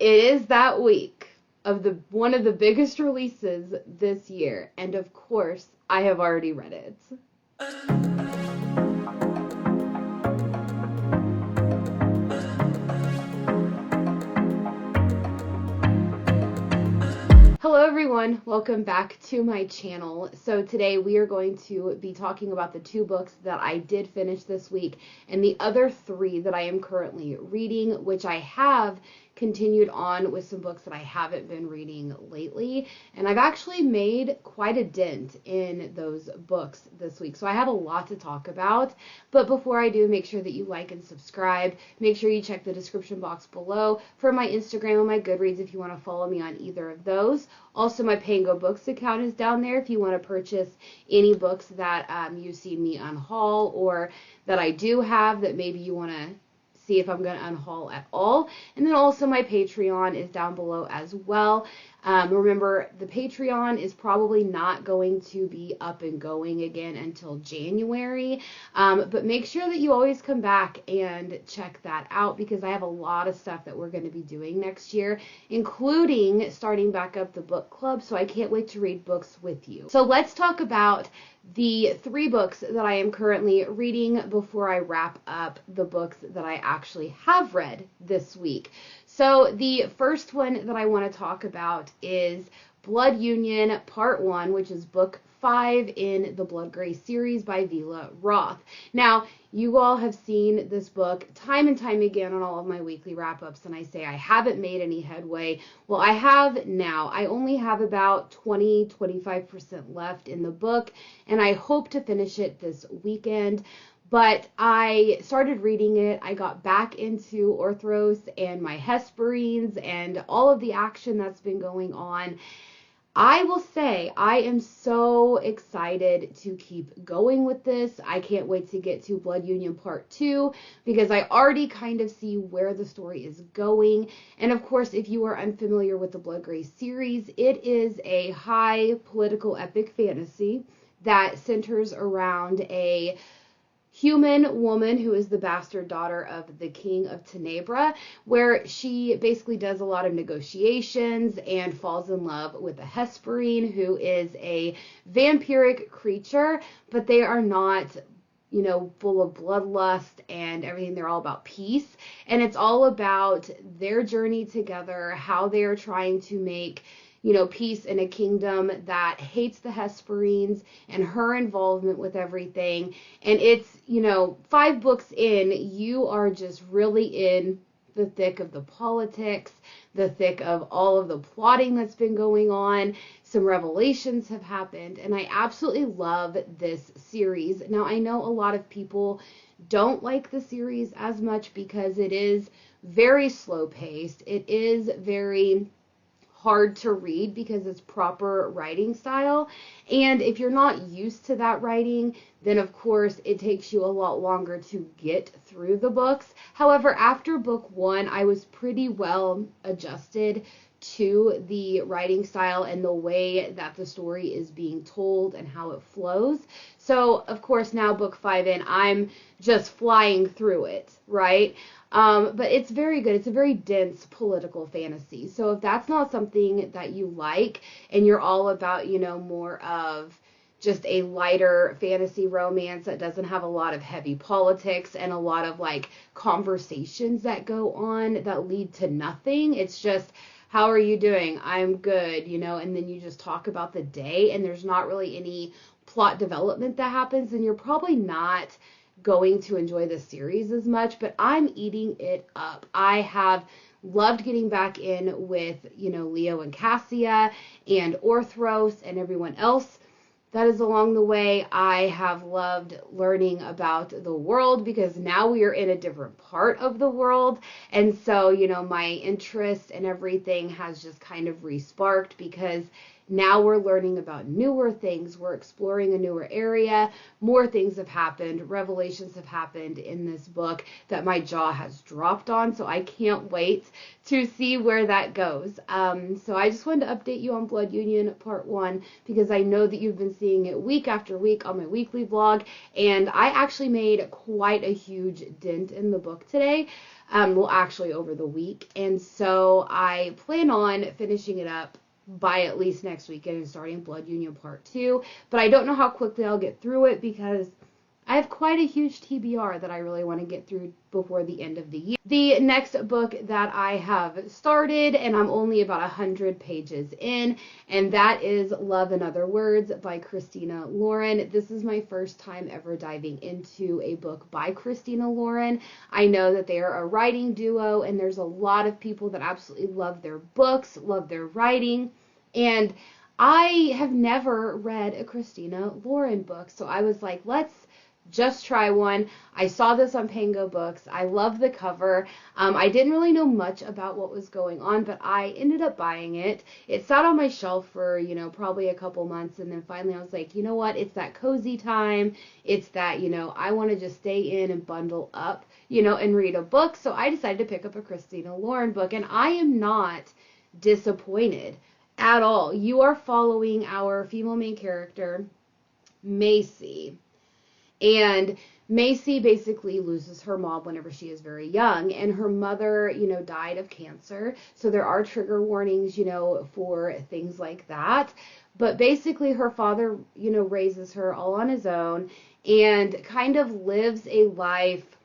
It is that week of one of the biggest releases this year, and of course, I have already read it. Hello everyone, welcome back to my channel. So today we are going to be talking about the 2 books that I did finish this week and the other 3 that I am currently reading, which I have continued on with some books that I haven't been reading lately, and I've actually made quite a dent in those books this week, so I have a lot to talk about. But before I do, make sure that you like and subscribe. Make sure you check the description box below for my Instagram and my Goodreads if you want to follow me on either of those. Also, my Pango Books account is down there if you want to purchase any books that you've seen me unhaul or that I do have that maybe you want to see if I'm going to unhaul at all. And then also my Patreon is down below as well. Remember, the Patreon is probably not going to be up and going again until January, but make sure that you always come back and check that out because I have a lot of stuff that we're going to be doing next year, including starting back up the book club, so I can't wait to read books with you. So let's talk about the 3 books that I am currently reading before I wrap up the books that I actually have read this week. So the first one that I want to talk about is Blood Union Part 1, which is book 5 in the Blood Gray series by Vila Roth. Now, you all have seen this book time and time again on all of my weekly wrap-ups, and I say I haven't made any headway. Well, I have now. I only have about 20-25% left in the book, and I hope to finish it this weekend. But I started reading it. I got back into Orthros and my Hesperines and all of the action that's been going on. I will say I am so excited to keep going with this. I can't wait to get to Blood Union Part 2 because I already kind of see where the story is going. And of course, if you are unfamiliar with the Blood Gray series, it is a high political epic fantasy that centers around a human woman who is the bastard daughter of the king of Tenebra, where she basically does a lot of negotiations and falls in love with a Hesperine, who is a vampiric creature, but they are not, you know, full of bloodlust and everything. They're all about peace, and it's all about their journey together, how they are trying to make, you know, peace in a kingdom that hates the Hesperines and her involvement with everything. And it's, you know, 5 books in, you are just really in the thick of the politics, the thick of all of the plotting that's been going on. Some revelations have happened, and I absolutely love this series. Now, I know a lot of people don't like the series as much because it is very slow paced. It is very hard to read because it's proper writing style, and if you're not used to that writing, then of course it takes you a lot longer to get through the books. However, after book 1, I was pretty well adjusted to the writing style and the way that the story is being told and how it flows. So of course now book 5 in, I'm just flying through it, right? But it's very good. It's a very dense political fantasy. So if that's not something that you like and you're all about, you know, more of just a lighter fantasy romance that doesn't have a lot of heavy politics and a lot of like conversations that go on that lead to nothing. It's just, how are you doing? I'm good, you know, and then you just talk about the day and there's not really any plot development that happens, and you're probably not going to enjoy the series as much, but I'm eating it up. I have loved getting back in with, you know, Leo and Cassia and Orthros and everyone else that is along the way. I have loved learning about the world because now we are in a different part of the world. And so, you know, my interest and everything has just kind of re-sparked because now we're learning about newer things. We're exploring a newer area. More things have happened. Revelations have happened in this book that my jaw has dropped on. So I can't wait to see where that goes. So I just wanted to update you on Blood Union Part 1 because I know that you've been seeing it week after week on my weekly vlog. And I actually made quite a huge dent in the book today. well, actually over the week. And so I plan on finishing it up by at least next weekend and starting Blood Union Part 2. But I don't know how quickly I'll get through it because I have quite a huge TBR that I really want to get through before the end of the year. The next book that I have started, and I'm only about 100 pages in, and that is Love and Other Words by Christina Lauren. This is my first time ever diving into a book by Christina Lauren. I know that they are a writing duo, and there's a lot of people that absolutely love their books, love their writing, and I have never read a Christina Lauren book, so I was like, let's just try one. I saw this on Pango Books. I love the cover. I didn't really know much about what was going on, but I ended up buying it. It sat on my shelf for, probably a couple months, and then finally I was like, you know what? It's that cozy time. It's that, I want to just stay in and bundle up, and read a book. So I decided to pick up a Christina Lauren book, and I am not disappointed at all. You are following our female main character, Macy. And Macy basically loses her mom whenever she is very young, and her mother, died of cancer. So there are trigger warnings, for things like that. But basically her father, raises her all on his own and kind of lives a life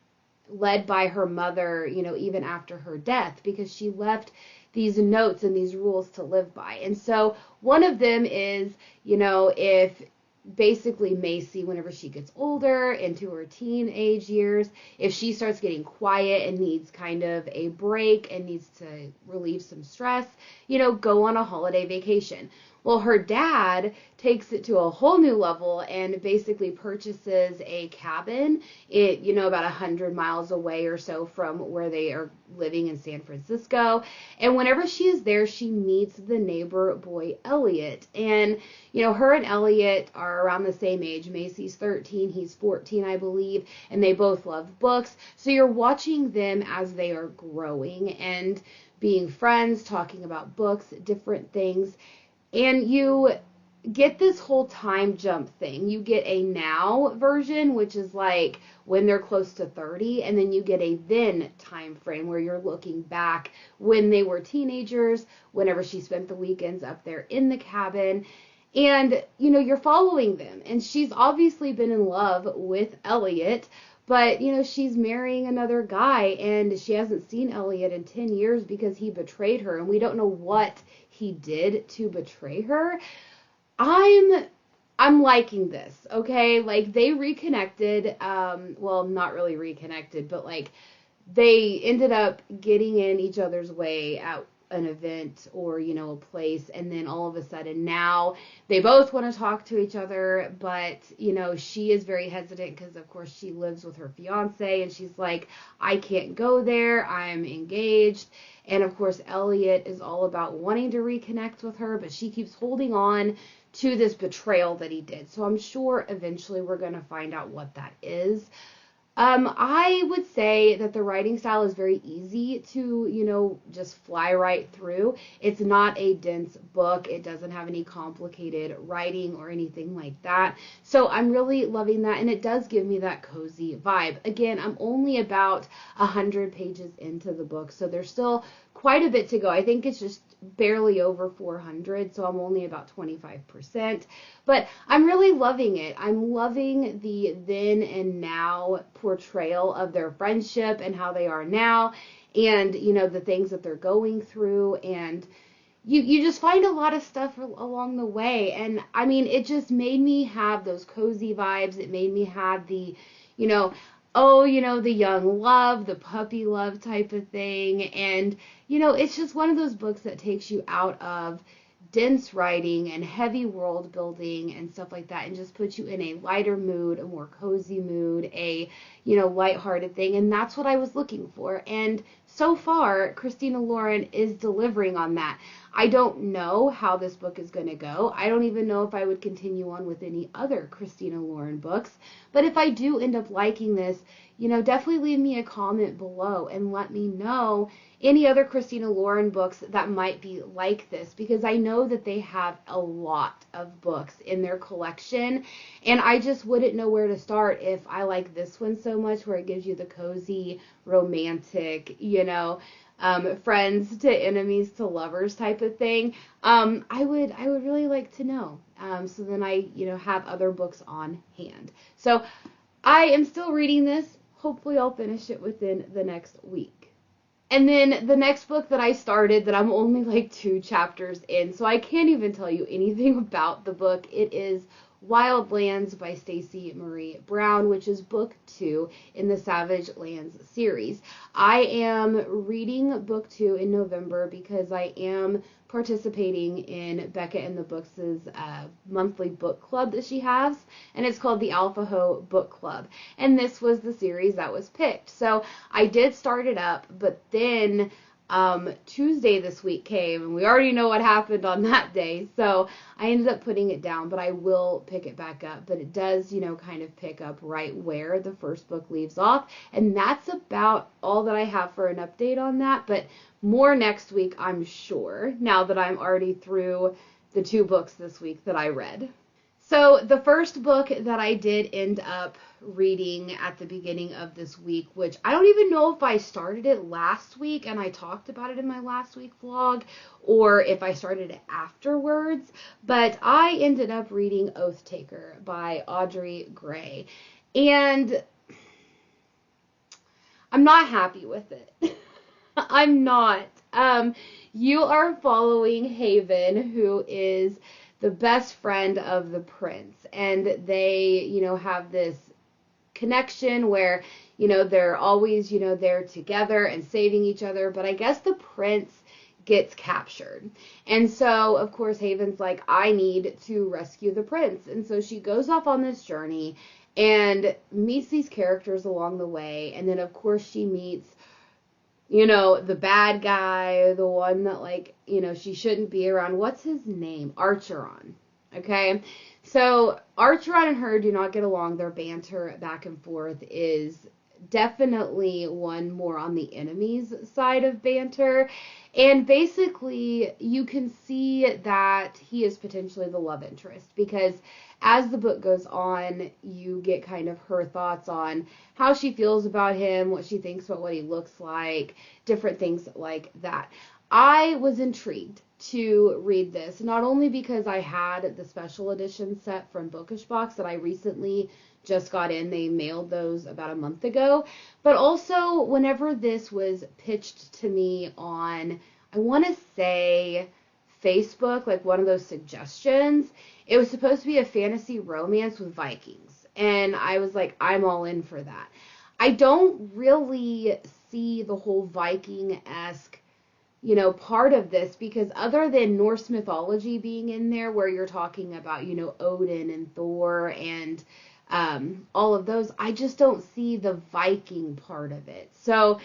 led by her mother, even after her death, because she left these notes and these rules to live by. And so one of them is, if basically Macy, whenever she gets older into her teenage years, if she starts getting quiet and needs kind of a break and needs to relieve some stress, go on a holiday vacation. Well, her dad takes it to a whole new level and basically purchases a cabin, about 100 miles away or so from where they are living in San Francisco. And whenever she is there, she meets the neighbor boy, Elliot. And, her and Elliot are around the same age. Macy's 13, he's 14, I believe, and they both love books. So you're watching them as they are growing and being friends, talking about books, different things. And you get this whole time jump thing. You get a now version, which is like when they're close to 30, and then you get a then time frame where you're looking back when they were teenagers, whenever she spent the weekends up there in the cabin. And, you're following them. And she's obviously been in love with Elliot, but, she's marrying another guy, and she hasn't seen Elliot in 10 years because he betrayed her, and we don't know what he did to betray her. I'm liking this, okay? Like, they reconnected, well, not really reconnected, but, like, they ended up getting in each other's way at an event or, a place, and then all of a sudden now they both want to talk to each other, but, she is very hesitant because, of course, she lives with her fiance, and she's like, I can't go there, I'm engaged. And, of course, Elliot is all about wanting to reconnect with her, but she keeps holding on to this betrayal that he did. So I'm sure eventually we're going to find out what that is. I would say that the writing style is very easy to, just fly right through. It's not a dense book. It doesn't have any complicated writing or anything like that. So I'm really loving that, and it does give me that cozy vibe. Again, I'm only about 100 pages into the book, so there's still quite a bit to go. I think it's just barely over 400, so I'm only about 25%. But I'm really loving it. I'm loving the then and now portrayal of their friendship and how they are now, and, the things that they're going through, and you just find a lot of stuff along the way. And, I mean, it just made me have those cozy vibes. It made me have the, the young love, the puppy love type of thing. And, it's just one of those books that takes you out of dense writing and heavy world building and stuff like that, and just puts you in a lighter mood, a more cozy mood, a, lighthearted thing. And that's what I was looking for. And so far, Christina Lauren is delivering on that. I don't know how this book is going to go. I don't even know if I would continue on with any other Christina Lauren books. But if I do end up liking this, definitely leave me a comment below and let me know any other Christina Lauren books that might be like this, because I know that they have a lot of books in their collection, and I just wouldn't know where to start if I like this one so much, where it gives you the cozy, romantic, friends to enemies to lovers type of thing. I would really like to know. So then I, have other books on hand. So I am still reading this. Hopefully I'll finish it within the next week. And then the next book that I started, that I'm only like 2 chapters in, so I can't even tell you anything about the book. It is Wild Lands by Stacey Marie Brown, which is book 2 in the Savage Lands series. I am reading book 2 in November because I am participating in Becca and the Books' monthly book club that she has, and it's called the Alpha Ho Book Club, and this was the series that was picked. So I did start it up, but then Tuesday this week came, and we already know what happened on that day, so I ended up putting it down, but I will pick it back up. But it does, kind of pick up right where the first book leaves off, and that's about all that I have for an update on that, but more next week, I'm sure, now that I'm already through the 2 books this week that I read. So the first book that I did end up reading at the beginning of this week, which I don't even know if I started it last week and I talked about it in my last week vlog, or if I started it afterwards, but I ended up reading Oath Taker by Audrey Gray, and I'm not happy with it. I'm not. You are following Haven, who is the best friend of the prince, and they, have this connection where, they're always, they're together and saving each other, but I guess the prince gets captured. And so, of course, Haven's like, I need to rescue the prince. And so she goes off on this journey and meets these characters along the way, and then, of course, she meets the bad guy, the one that, she shouldn't be around. What's his name? Archeron. Okay? So, Archeron and her do not get along. Their banter back and forth is definitely one more on the enemy's side of banter. And basically, you can see that he is potentially the love interest, because as the book goes on, you get kind of her thoughts on how she feels about him, what she thinks about what he looks like, different things like that. I was intrigued to read this, not only because I had the special edition set from Bookish Box that I recently just got in. They mailed those about a month ago. But also, whenever this was pitched to me on, I want to say, Facebook, like one of those suggestions, it was supposed to be a fantasy romance with Vikings. And I was like, I'm all in for that. I don't really see the whole Viking-esque, part of this, because other than Norse mythology being in there, where you're talking about, Odin and Thor and all of those, I just don't see the Viking part of it. So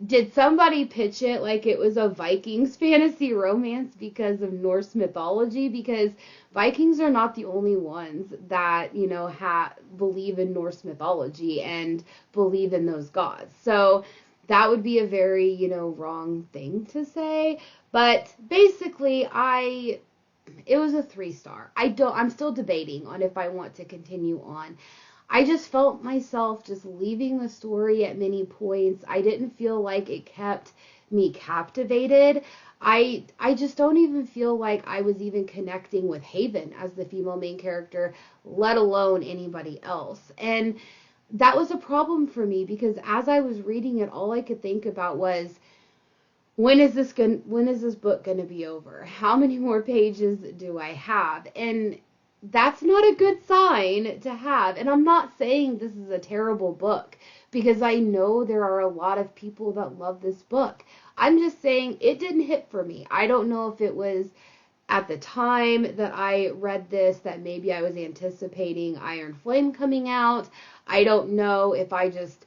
did somebody pitch it like it was a Vikings fantasy romance because of Norse mythology? Because Vikings are not the only ones that, believe in Norse mythology and believe in those gods. So that would be a very, wrong thing to say. But basically, it was a 3-star. I'm still debating on if I want to continue on. I just felt myself just leaving the story at many points. I didn't feel like it kept me captivated. I just don't even feel like I was even connecting with Haven as the female main character, let alone anybody else. And that was a problem for me, because as I was reading it, all I could think about was, when is this book going to be over? How many more pages do I have? And that's not a good sign to have. And I'm not saying this is a terrible book, because I know there are a lot of people that love this book. I'm just saying it didn't hit for me. I don't know if it was at the time that I read this that maybe I was anticipating Iron Flame coming out. I don't know if I just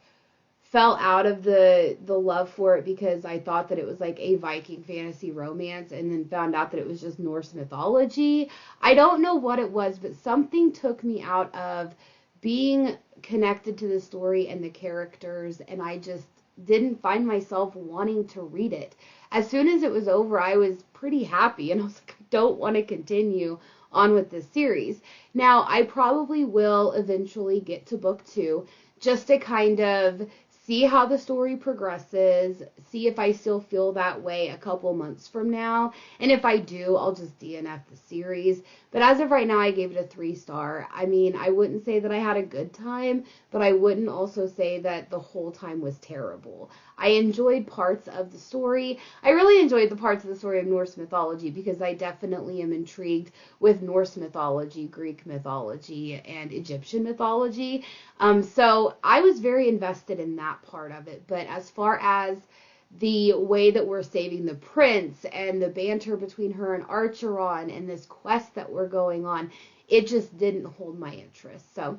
fell out of the love for it because I thought that it was like a Viking fantasy romance, and then found out that it was just Norse mythology. I don't know what it was, but something took me out of being connected to the story and the characters, and I just didn't find myself wanting to read it. As soon as it was over, I was pretty happy, and I was like, I don't want to continue on with this series. Now, I probably will eventually get to book 2, just to kind of see how the story progresses, see if I still feel that way a couple months from now. And if I do, I'll just DNF the series. But as of right now, I gave it a 3-star. I mean, I wouldn't say that I had a good time, but I wouldn't also say that the whole time was terrible. I enjoyed parts of the story. I really enjoyed the parts of the story of Norse mythology, because I definitely am intrigued with Norse mythology, Greek mythology, and Egyptian mythology. So I was very invested in that part of it. But as far as the way that we're saving the prince and the banter between her and Archeron and this quest that we're going on, it just didn't hold my interest. So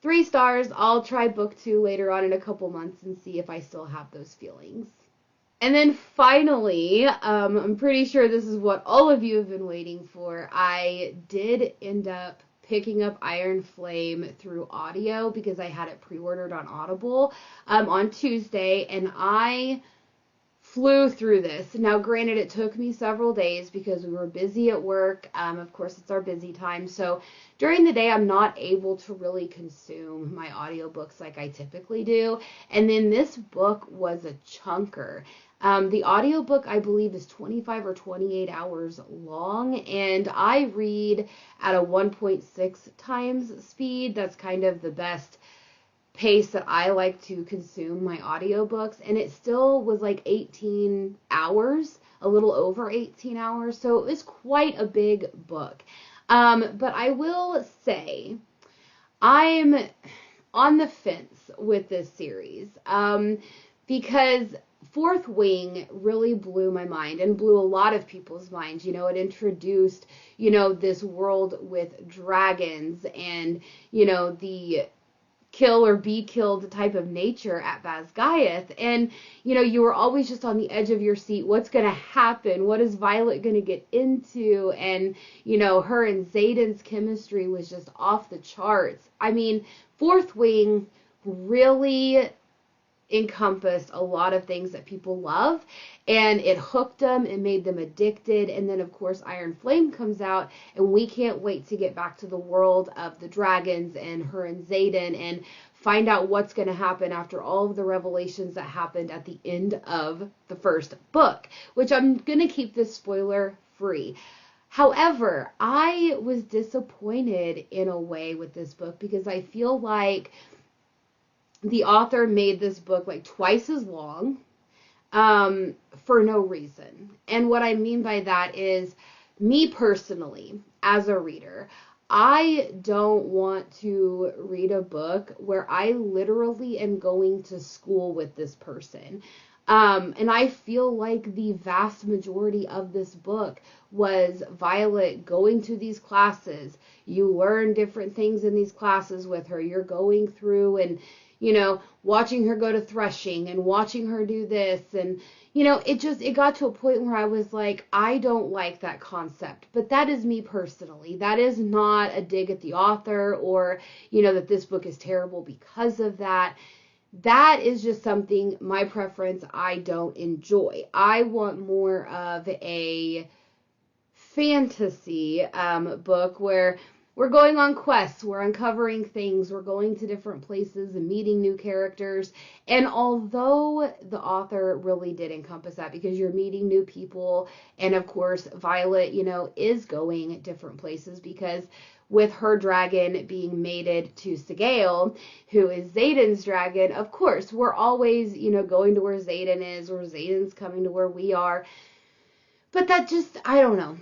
3 stars. I'll try book 2 later on in a couple months and see if I still have those feelings. And then finally, I'm pretty sure this is what all of you have been waiting for. I did end up picking up Iron Flame through audio because I had it pre-ordered on Audible on Tuesday, and I flew through this. Now, granted, it took me several days because we were busy at work. Of course, it's our busy time. So during the day, I'm not able to really consume my audiobooks like I typically do. And then this book was a chunker. The audiobook, I believe, is 25 or 28 hours long, and I read at a 1.6 times speed. That's kind of the best pace that I like to consume my audiobooks, and it still was like 18 hours, a little over 18 hours, so it was quite a big book. But I will say, I'm on the fence with this series, because Fourth Wing really blew my mind and blew a lot of people's minds. You know, it introduced, this world with dragons and, the kill or be killed type of nature at Vazgaiath. And, you were always just on the edge of your seat. What's going to happen? What is Violet going to get into? And, her and Xaden's chemistry was just off the charts. I mean, Fourth Wing really encompassed a lot of things that people love, and it hooked them and made them addicted. And then of course Iron Flame comes out, and we can't wait to get back to the world of the dragons and her and Xaden and find out what's going to happen after all of the revelations that happened at the end of the first book, which I'm going to keep this spoiler free. However, I was disappointed in a way with this book because I feel like the author made this book like twice as long for no reason. And what I mean by that is, me personally, as a reader, I don't want to read a book where I literally am going to school with this person. And I feel like the vast majority of this book was Violet going to these classes. You learn different things in these classes with her. You're going through and watching her go to threshing and watching her do this. And, it got to a point where I was like, I don't like that concept. But that is me personally. That is not a dig at the author or, that this book is terrible because of that. That is just something, my preference, I don't enjoy. I want more of a fantasy book where we're going on quests, we're uncovering things, we're going to different places and meeting new characters. And although the author really did encompass that, because you're meeting new people, and of course Violet, is going different places because with her dragon being mated to Sigale, who is Xaden's dragon, of course, we're always, going to where Xaden is, or Xaden's coming to where we are. But that just, I don't know.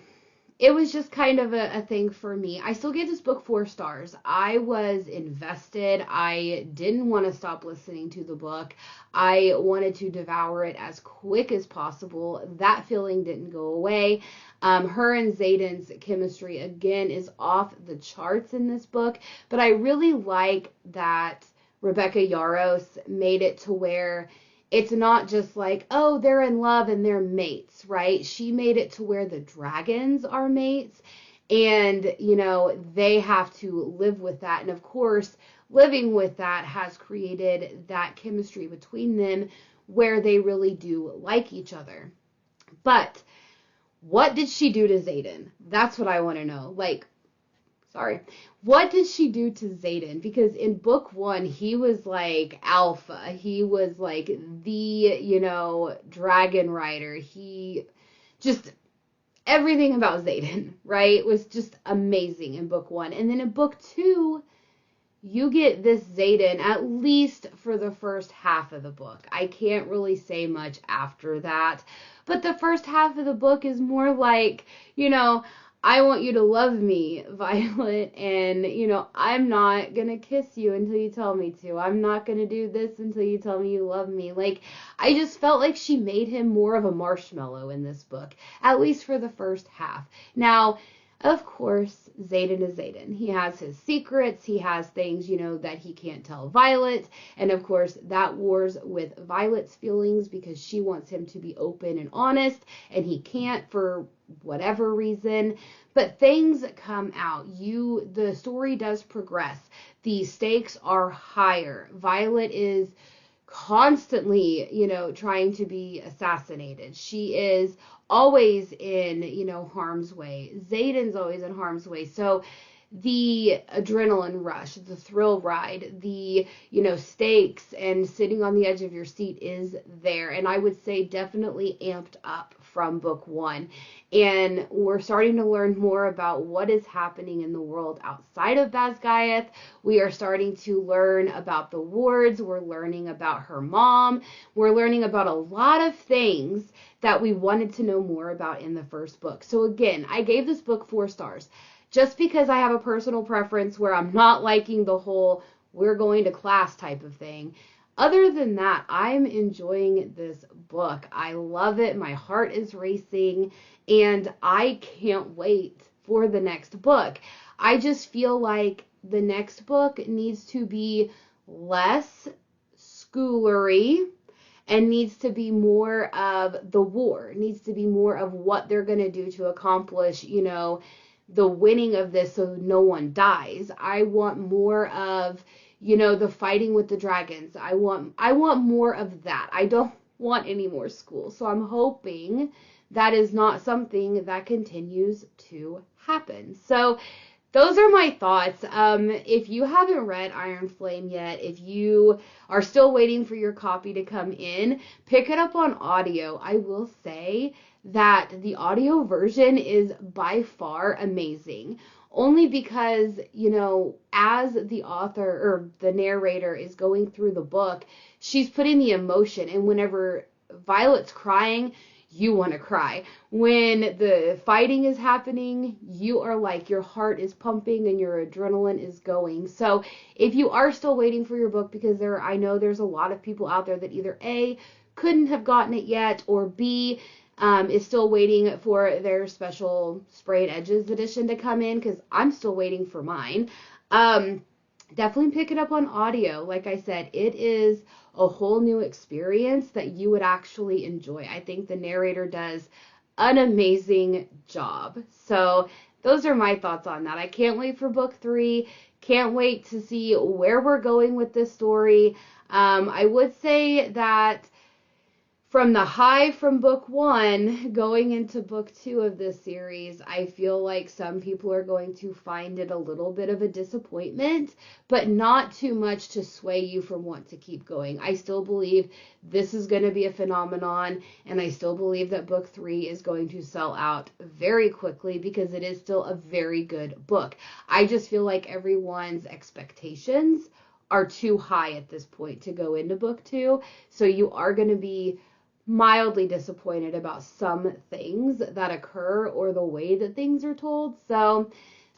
It was just kind of a thing for me. I still gave this book 4 stars. I was invested. I didn't want to stop listening to the book. I wanted to devour it as quick as possible. That feeling didn't go away. Her and Xaden's chemistry, again, is off the charts in this book. But I really like that Rebecca Yarros made it to where it's not just like, oh, they're in love and they're mates, right? She made it to where the dragons are mates, and, they have to live with that. And of course, living with that has created that chemistry between them where they really do like each other. But what did she do to Xaden? That's what I want to know. Like, sorry. What did she do to Xaden? Because in book 1, he was like alpha. He was like the, dragon rider. He just, everything about Xaden, right, was just amazing in book 1. And then in book 2, you get this Xaden at least for the first half of the book. I can't really say much after that. But the first half of the book is more like, I want you to love me, Violet, and, I'm not going to kiss you until you tell me to. I'm not going to do this until you tell me you love me. Like, I just felt like she made him more of a marshmallow in this book, at least for the first half. Now, of course, Xaden is Xaden. He has his secrets. He has things, that he can't tell Violet. And of course, that wars with Violet's feelings because she wants him to be open and honest, and he can't for whatever reason. But things come out. The story does progress. The stakes are higher. Violet is constantly, trying to be assassinated. She is always in, harm's way. Xaden's always in harm's way. So the adrenaline rush, the thrill ride, the, stakes and sitting on the edge of your seat is there. And I would say definitely amped up from book 1. And we're starting to learn more about what is happening in the world outside of Basgiath. We are starting to learn about the wards. We're learning about her mom. We're learning about a lot of things that we wanted to know more about in the first book. So again, I gave this book 4 stars. Just because I have a personal preference where I'm not liking the whole we're going to class type of thing. Other than that, I'm enjoying this book. I love it. My heart is racing, and I can't wait for the next book. I just feel like the next book needs to be less schoolery and needs to be more of the war. It needs to be more of what they're going to do to accomplish, the winning of this so no one dies. I want more of, the fighting with the dragons. I want more of that. I don't want any more school. So I'm hoping that is not something that continues to happen. So those are my thoughts. If you haven't read Iron Flame yet, if you are still waiting for your copy to come in, pick it up on audio. I will say that the audio version is by far amazing. Only because, as the author or the narrator is going through the book, she's putting the emotion. And whenever Violet's crying, you want to cry. When the fighting is happening, you are like, your heart is pumping and your adrenaline is going. So if you are still waiting for your book, because I know there's a lot of people out there that either A, couldn't have gotten it yet, or B, is still waiting for their special sprayed edges edition to come in, because I'm still waiting for mine. Definitely pick it up on audio. Like I said, it is a whole new experience that you would actually enjoy. I think the narrator does an amazing job. So those are my thoughts on that. I can't wait for book 3. Can't wait to see where we're going with this story. I would say that from the high from book 1 going into book 2 of this series, I feel like some people are going to find it a little bit of a disappointment, but not too much to sway you from want to keep going. I still believe this is going to be a phenomenon, and I still believe that book 3 is going to sell out very quickly because it is still a very good book. I just feel like everyone's expectations are too high at this point to go into book 2, so you are going to be mildly disappointed about some things that occur or the way that things are told. So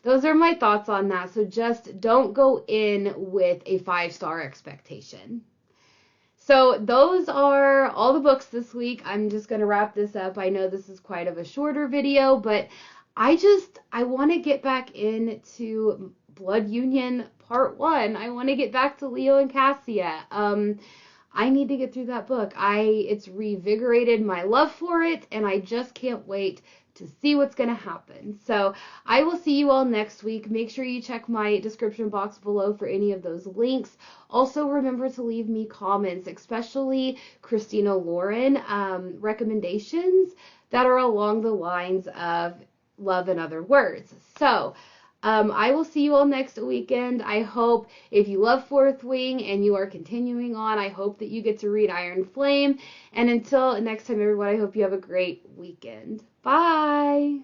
those are my thoughts on that. So just don't go in with a 5-star expectation. So those are all the books this week. I'm just going to wrap this up. I know this is quite of a shorter video, but I want to get back into Blood Union Part 1. I want to get back to Leo and Cassia. I need to get through that book. It's revigorated my love for it, and I just can't wait to see what's going to happen. So I will see you all next week. Make sure you check my description box below for any of those links. Also, remember to leave me comments, especially Christina Lauren, recommendations that are along the lines of love and other words. So I will see you all next weekend. I hope if you love Fourth Wing and you are continuing on, I hope that you get to read Iron Flame. And until next time, everyone, I hope you have a great weekend. Bye!